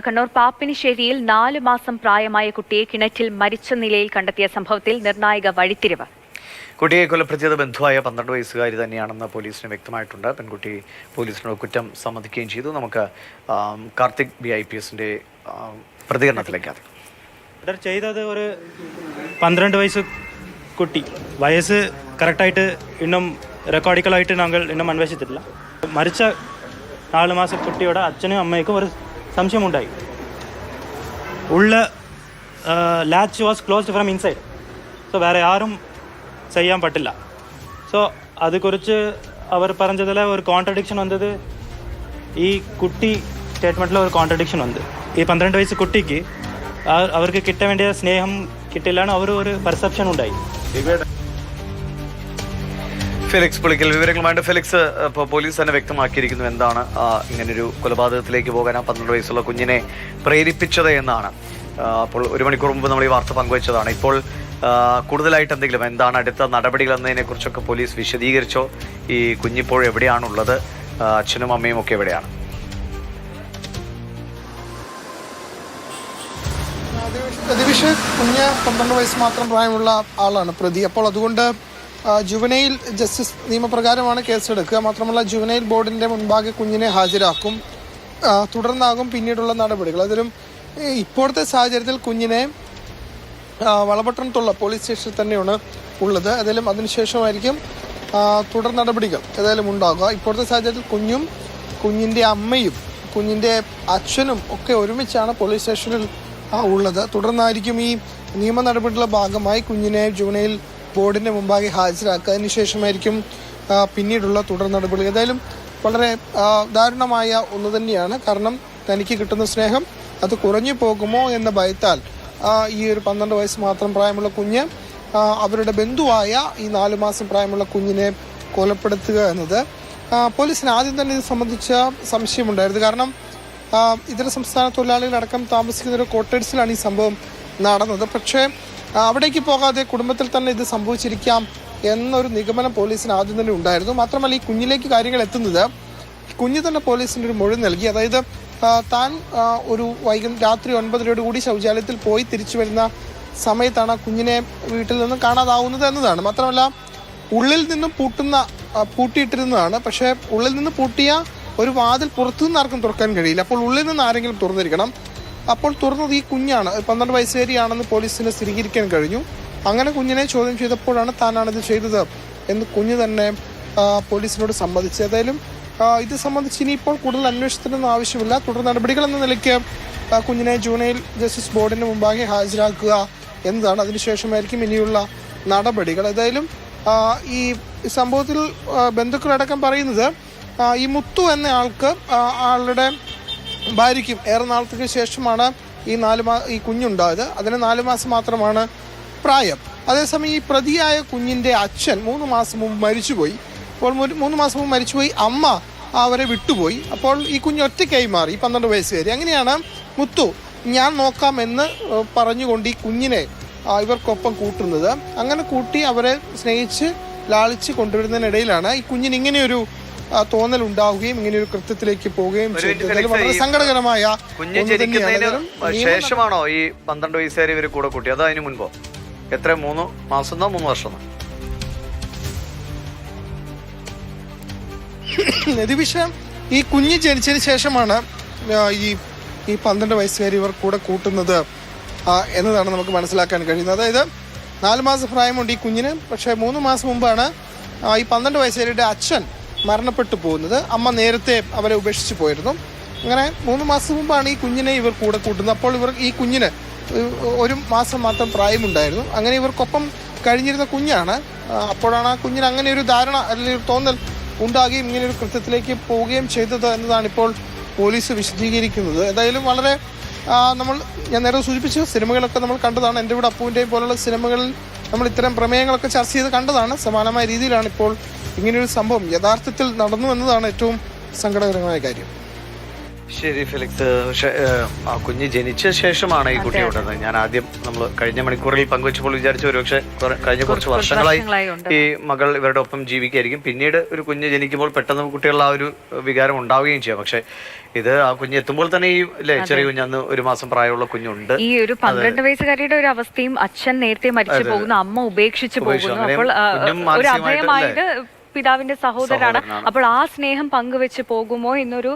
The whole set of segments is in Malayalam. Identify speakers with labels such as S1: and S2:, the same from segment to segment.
S1: കണ്ണൂർ പാപ്പിനിശ്ശേരിയിൽ 4 മാസം പ്രായമായ കുട്ടിയെ കിണറ്റിൽ മരിച്ച നിലയിൽ കണ്ടെത്തിയ സംഭവത്തിൽ നിർണായക വഴിത്തിരിവ്.
S2: കുട്ടിയെ കൊലപ്പെടുത്തിയത് ബന്ധുവായ 12 വയസ്സുകാരി തന്നെയാണെന്ന് പോലീസിന് വ്യക്തമായിട്ടുണ്ട്. പെൺകുട്ടി പോലീസിനോട് കുറ്റം സമ്മതിക്കുകയും ചെയ്തു. നമുക്ക് കാർത്തിക് BIPSന്റെ പ്രതികരണത്തിലേക്ക്.
S3: ചെയ്തത് ഒരു 12 വയസ്സ് കുട്ടി. വയസ്സ് കറക്റ്റായിട്ട് ഇന്നും റെക്കോർഡിക്കലായിട്ട് ഞങ്ങൾ ഇന്നും അന്വേഷിച്ചിട്ടില്ല. മരിച്ച 4 മാസം കുട്ടിയുടെ അച്ഛനും അമ്മയ്ക്കും ഒരു സംശയമുണ്ടായി. ഉള്ള latch was closed from inside. So വേറെ ആരും ചെയ്യാൻ പറ്റില്ല. സോ അതുകുറിച്ച് അവർ പറഞ്ഞതിൽ ഒരു കോൺട്രഡിക്ഷൻ വന്നത്, ഈ കുട്ടി സ്റ്റേറ്റ്മെൻറ്റിൽ ഒരു കോൺട്രഡിക്ഷൻ വന്നത്. ഈ 12 വയസ്സ് കുട്ടിക്ക് അവർക്ക് കിട്ടാൻ വേണ്ടിയ സ്നേഹം കിട്ടില്ലാണ് അവർ ഒരു പെർസെപ്ഷൻ ഉണ്ടായി.
S2: ഫെലിക്സ് പുളിക്കൽ വിവരങ്ങളുമായിട്ട്. ഫെലിക്സ്, ഇപ്പോൾ പോലീസ് തന്നെ വ്യക്തമാക്കിയിരിക്കുന്നു എന്താണ് ഇങ്ങനൊരു കൊലപാതകത്തിലേക്ക് പോകാൻ 12 വയസ്സുള്ള കുഞ്ഞിനെ പ്രേരിപ്പിച്ചത് എന്നാണ്. അപ്പോൾ 1 മണിക്കൂർ മുമ്പ് നമ്മൾ ഈ വാർത്ത പങ്കുവച്ചതാണ്. ഇപ്പോൾ കൂടുതലായിട്ട് എന്തെങ്കിലും എന്താണ് അടുത്ത നടപടികൾ എന്നതിനെ കുറിച്ചൊക്കെ പോലീസ് വിശദീകരിച്ചോ? ഈ കുഞ്ഞിപ്പോൾ എവിടെയാണുള്ളത്? അച്ഛനും അമ്മയും ഒക്കെ എവിടെയാണ്?
S4: കുഞ്ഞ് 12 വയസ്സ് മാത്രം പ്രായമുള്ള ആളാണ് പ്രതി. അപ്പോൾ അതുകൊണ്ട് ജുവനൈൽ ജസ്റ്റിസ് നിയമപ്രകാരമാണ് കേസെടുക്കുക. മാത്രമല്ല ജുവനൈൽ ബോർഡിൻ്റെ മുൻപാകെ കുഞ്ഞിനെ ഹാജരാക്കും. തുടർന്നാകും പിന്നീടുള്ള നടപടികൾ. അതിലും ഇപ്പോഴത്തെ സാഹചര്യത്തിൽ കുഞ്ഞിനെ വളപട്ടണത്തുള്ള പോലീസ് സ്റ്റേഷനിൽ തന്നെയാണ് ഉള്ളത്. അതിലും അതിനുശേഷമായിരിക്കും തുടർ നടപടികൾ ഏതായാലും ഉണ്ടാകുക. ഇപ്പോഴത്തെ സാഹചര്യത്തിൽ കുഞ്ഞും കുഞ്ഞിൻ്റെ അമ്മയും കുഞ്ഞിൻ്റെ അച്ഛനും ഒക്കെ ഒരുമിച്ചാണ് പോലീസ് സ്റ്റേഷനിൽ ഉള്ളത്. തുടർന്നായിരിക്കും ഈ നിയമ നടപടികളുടെ ഭാഗമായി കുഞ്ഞിനെ ജുവനൈൽ ബോർഡിൻ്റെ മുമ്പാകെ ഹാജരാക്കുക. അതിനുശേഷമായിരിക്കും പിന്നീടുള്ള തുടർ നടപടി. ഏതായാലും വളരെ ദാരുണമായ ഒന്ന് തന്നെയാണ്. കാരണം തനിക്ക് കിട്ടുന്ന സ്നേഹം അത് കുറഞ്ഞു പോകുമോ എന്ന ഭയത്താൽ ഈ ഒരു 12 വയസ്സ് മാത്രം പ്രായമുള്ള കുഞ്ഞ് അവരുടെ ബന്ധുവായ ഈ 4 മാസം പ്രായമുള്ള കുഞ്ഞിനെ കൊലപ്പെടുത്തുക എന്നത് പോലീസിന് ആദ്യം തന്നെ ഇത് സംബന്ധിച്ച സംശയമുണ്ടായിരുന്നു. കാരണം ഇതര സംസ്ഥാന തൊഴിലാളികളടക്കം താമസിക്കുന്ന ഒരു കോട്ടേഴ്സിലാണ് ഈ സംഭവം നടന്നത്. പക്ഷേ അവിടേക്ക് പോകാതെ കുടുംബത്തിൽ തന്നെ ഇത് സംഭവിച്ചിരിക്കാം എന്നൊരു നിഗമനം പോലീസിന് ആദ്യം തന്നെ ഉണ്ടായിരുന്നു. മാത്രമല്ല ഈ കുഞ്ഞിലേക്ക് കാര്യങ്ങൾ എത്തുന്നത് കുഞ്ഞ് തന്നെ പോലീസിന് ഒരു മൊഴി നൽകി. അതായത് താൻ ഒരു രാത്രി 9:30 കൂടി ശൗചാലയത്തിൽ പോയി തിരിച്ചു വരുന്ന സമയത്താണ് കുഞ്ഞിനെ വീട്ടിൽ നിന്നും കാണാതാവുന്നത് എന്നതാണ്. മാത്രമല്ല ഉള്ളിൽ നിന്നും പൂട്ടിയിട്ടിരുന്നതാണ്. പക്ഷേ ഉള്ളിൽ നിന്ന് പൂട്ടിയ ഒരു വാതിൽ പുറത്തുനിന്ന് ആർക്കും തുറക്കാൻ കഴിയില്ല. അപ്പോൾ ഉള്ളിൽ നിന്ന് ആരെങ്കിലും തുറന്നിരിക്കണം. അപ്പോൾ തുറന്നത് ഈ കുഞ്ഞാണ്. 12 വയസ്സുകാരിയാണെന്ന് പോലീസിന് സ്ഥിരീകരിക്കാൻ കഴിഞ്ഞു. അങ്ങനെ കുഞ്ഞിനെ ചോദ്യം ചെയ്തപ്പോഴാണ് താനാണിത് ചെയ്തത് എന്ന് കുഞ്ഞ് തന്നെ പോലീസിനോട് സമ്മതിച്ചു. ഏതായാലും ഇത് സംബന്ധിച്ച് ഇനിയിപ്പോൾ കൂടുതൽ അന്വേഷണത്തിനൊന്നും ആവശ്യമില്ല. തുടർ നടപടികൾ എന്ന നിലയ്ക്ക് കുഞ്ഞിനെ ജുവനൈൽ ജസ്റ്റിസ് ബോർഡിന് മുമ്പാകെ ഹാജരാക്കുക എന്നതാണ്. അതിനുശേഷമായിരിക്കും ഇനിയുള്ള നടപടികൾ. ഏതായാലും ഈ സംഭവത്തിൽ ബന്ധുക്കളടക്കം പറയുന്നത് ഈ മുത്തു എന്ന ആളുടെ ഭാര്യയ്ക്കും ഏറെ നാളത്തേക്ക് ശേഷമാണ് ഈ കുഞ്ഞുണ്ടായത്. അതിന് 4 മാസം മാത്രമാണ് പ്രായം. അതേസമയം ഈ പ്രതിയായ കുഞ്ഞിൻ്റെ അച്ഛൻ 3 മാസം മുമ്പ് മരിച്ചുപോയി. അപ്പോൾ 3 മാസം മുമ്പ് മരിച്ചുപോയി. അമ്മ അവരെ വിട്ടുപോയി. അപ്പോൾ ഈ കുഞ്ഞ് ഒറ്റയ്ക്കായി മാറി, 12 വയസ്സുകാരി. അങ്ങനെയാണ് മുത്തു ഞാൻ നോക്കാമെന്ന് പറഞ്ഞുകൊണ്ട് ഈ കുഞ്ഞിനെ ഇവർക്കൊപ്പം കൂട്ടുന്നത്. അങ്ങനെ കൂട്ടി അവരെ സ്നേഹിച്ച് ലാളിച്ച് കൊണ്ടുവരുന്നതിനിടയിലാണ് ഈ കുഞ്ഞിന് ഇങ്ങനെയൊരു തോന്നൽ ഉണ്ടാവുകയും ഇങ്ങനെയൊരു കൃത്യത്തിലേക്ക് പോവുകയും ചെയ്തത് വളരെ സങ്കടകരമായ.
S2: കുഞ്ഞ് ജനിക്കുന്നതിന് ശേഷമാണോ ഈ 12 വയസ്സുകാരി ഇവർ കൂടെ കൂട്ടി? അതോ അതിന് മുൻപോ? എത്ര 3 മാസമോ 3 വർഷമോ?
S4: നിധിവിഷം ഈ കുഞ്ഞ് ജനിച്ചതിന് ശേഷമാണ് ഈ 12 വയസ്സുകാരി ഇവർ കൂടെ കൂട്ടുന്നത് എന്നതാണ് നമുക്ക് മനസ്സിലാക്കാൻ കഴിയുന്നത്. അതായത് 4 മാസം പ്രായമുണ്ട് ഈ കുഞ്ഞിന്. പക്ഷേ 3 മാസം മുമ്പാണ് ഈ 12 വയസ്സുകാരിയുടെ അച്ഛൻ മരണപ്പെട്ടു പോകുന്നത്. അമ്മ നേരത്തെ അവരെ ഉപേക്ഷിച്ച് പോയിരുന്നു. അങ്ങനെ 3 മാസം മുമ്പാണ് ഈ കുഞ്ഞിനെ ഇവർ കൂടെ കൂട്ടുന്നത്. അപ്പോൾ ഈ കുഞ്ഞിന് 1 മാസം മാത്രം പ്രായമുണ്ടായിരുന്നു. അങ്ങനെ ഇവർക്കൊപ്പം കഴിഞ്ഞിരുന്ന കുഞ്ഞാണ്. അപ്പോഴാണ് ആ കുഞ്ഞിന് അങ്ങനെ ഒരു ധാരണ അല്ലെങ്കിൽ ഒരു തോന്നൽ ഉണ്ടാകുകയും ഇങ്ങനെ ഒരു കൃത്യത്തിലേക്ക് പോവുകയും ചെയ്തത് എന്നതാണ് ഇപ്പോൾ പോലീസ് വിശദീകരിക്കുന്നത്. ഏതായാലും വളരെ ഞാൻ നേരെ സൂചിപ്പിച്ചു, സിനിമകളൊക്കെ നമ്മൾ കണ്ടതാണ്. എൻ്റെ വീട് അപ്പുവിൻ്റെയും പോലുള്ള സിനിമകളിൽ നമ്മൾ ഇത്തരം പ്രമേയങ്ങളൊക്കെ ചർച്ച ചെയ്ത് കണ്ടതാണ്. സമാനമായ രീതിയിലാണ് ഇപ്പോൾ ഇങ്ങനെയൊരു സംഭവം യഥാർത്ഥത്തിൽ നടന്നു എന്നതാണ് ഏറ്റവും സങ്കടകരമായ കാര്യം.
S2: ശരി ഫെലിക്സ്. പക്ഷെ ആ കുഞ്ഞ് ജനിച്ച ശേഷമാണ് ഈ കുട്ടി ഉണ്ടെന്ന് ഞാൻ ആദ്യം നമ്മൾ കഴിഞ്ഞ മണിക്കൂറിൽ പങ്കുവച്ചപ്പോൾ വിചാരിച്ചു. ഒരുപക്ഷെ കഴിഞ്ഞ കുറച്ച് വർഷങ്ങളായി ഈ മകൾ ഇവരുടെ ഒപ്പം ജീവിക്കായിരിക്കും. പിന്നീട് ഒരു കുഞ്ഞ് ജനിക്കുമ്പോൾ പെട്ടെന്ന് കുട്ടികളിൽ ആ ഒരു വികാരം ഉണ്ടാവുകയും ചെയ്യാം. പക്ഷെ ഇത് ആ കുഞ്ഞ് എത്തുമ്പോൾ തന്നെ ഈ ചെറിയ കുഞ്ഞ്, അന്ന് 1 മാസം പ്രായമുള്ള കുഞ്ഞുണ്ട്.
S1: ഈ ഒരു 12 വയസ്സുകാരിയുടെ ഒരു അവസ്ഥയും, അച്ഛൻ നേരത്തെ മരിച്ചു പോകുന്നു, അമ്മ ഉപേക്ഷിച്ചു പോകുന്നു. അപ്പോൾ ഒരു അഭയമായത് പിതാവിന്റെ സഹോദരനാണ്. അപ്പോൾ ആ സ്നേഹം പങ്കുവെച്ച് പോകുമോ എന്നൊരു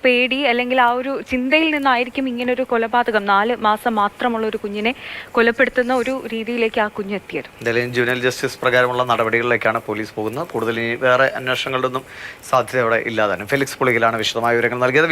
S1: പേടി, അല്ലെങ്കിൽ ആ ഒരു ചിന്തയിൽ നിന്നായിരിക്കും ഇങ്ങനൊരു കൊലപാതകം, 4 മാസം മാത്രമുള്ള ഒരു കുഞ്ഞിനെ കൊലപ്പെടുത്തുന്ന ഒരു രീതിയിലേക്ക് ആ കുഞ്ഞെത്തിയത്.
S2: എന്തായാലും ജുവനൈൽ ജസ്റ്റിസ് പ്രകാരമുള്ള നടപടികളിലേക്കാണ് പോലീസ് പോകുന്നത്. കൂടുതൽ ഇനി വേറെ അന്വേഷണങ്ങളുടെ ഒന്നും സാധ്യത അവിടെ ഇല്ലാതാണ്. ഫെലിക്സ് പുളിക്കലാണ് വിശദമായ വിവരങ്ങൾ നൽകിയത്.